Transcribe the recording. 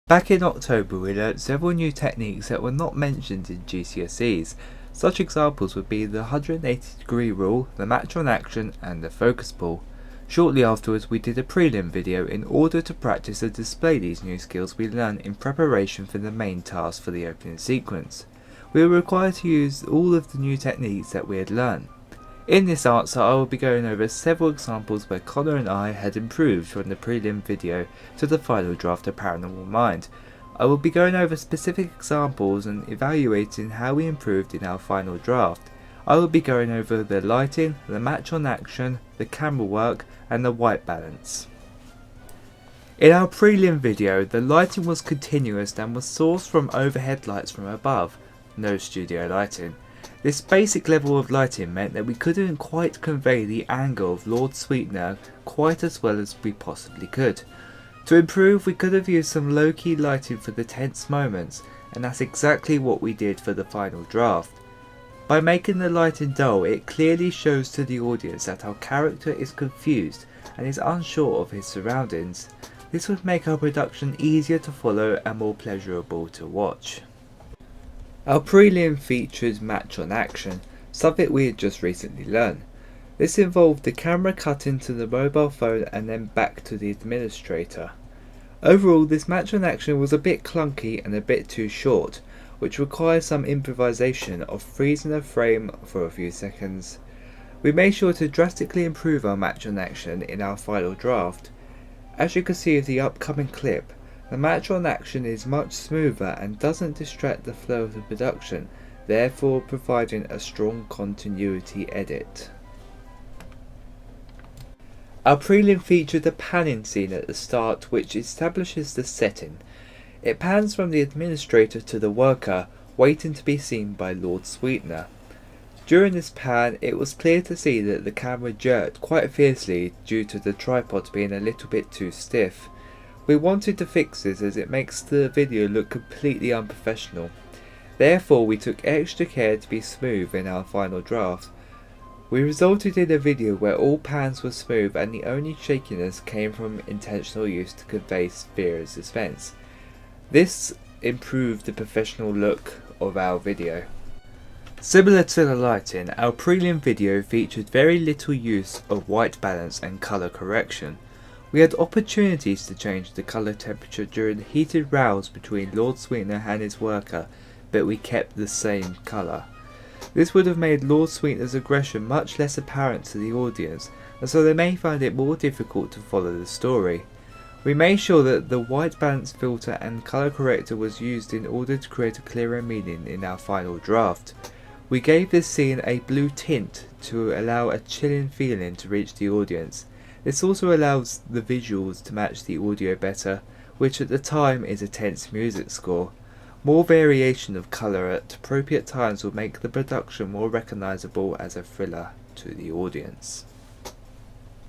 Back in October we learnt several new techniques that were not mentioned in GCSEs. Such examples would be the 180-degree rule, the match on action and the focus pull. Shortly afterwards we did a prelim video in order to practice and display these new skills we learned in preparation for the main task for the opening sequence. We were required to use all of the new techniques that we had learned. In this answer I will be going over several examples where Connor and I had improved from the prelim video to the final draft of Paranormal Mind. I will be going over specific examples and evaluating how we improved in our final draft. I will be going over the lighting, the match on action, the camera work and the white balance. In our prelim video the lighting was continuous and was sourced from overhead lights from above, no studio lighting. This basic level of lighting meant that we couldn't quite convey the angle of Lord Sweetener quite as well as we possibly could. To improve we could have used some low-key lighting for the tense moments, and that's exactly what we did for the final draft. By making the lighting dull it clearly shows to the audience that our character is confused and is unsure of his surroundings. This would make our production easier to follow and more pleasurable to watch. Our prelim featured match on action, something we had just recently learned. This involved the camera cutting to the mobile phone and then back to the administrator. Overall this match on action was a bit clunky and a bit too short, which requires some improvisation of freezing a frame for a few seconds. We made sure to drastically improve our match on action in our final draft. As you can see in the upcoming clip, the match on action is much smoother and doesn't distract the flow of the production, therefore providing a strong continuity edit. Our prelim featured a panning scene at the start which establishes the setting. It pans from the administrator to the worker, waiting to be seen by Lord Sweetener. During this pan it was clear to see that the camera jerked quite fiercely due to the tripod being a little bit too stiff. We wanted to fix this as it makes the video look completely unprofessional. Therefore we took extra care to be smooth in our final draft. We resulted in a video where all pans were smooth and the only shakiness came from intentional use to convey fear and suspense. This improved the professional look of our video. Similar to the lighting, our prelim video featured very little use of white balance and colour correction. We had opportunities to change the colour temperature during the heated rows between Lord Sweetener and his worker, but we kept the same colour. This would have made Lord Sweetener's aggression much less apparent to the audience, and so they may find it more difficult to follow the story. We made sure that the white balance filter and colour corrector was used in order to create a clearer meaning in our final draft. We gave this scene a blue tint to allow a chilling feeling to reach the audience. This also allows the visuals to match the audio better, which at the time is a tense music score. More variation of colour at appropriate times will make the production more recognisable as a thriller to the audience.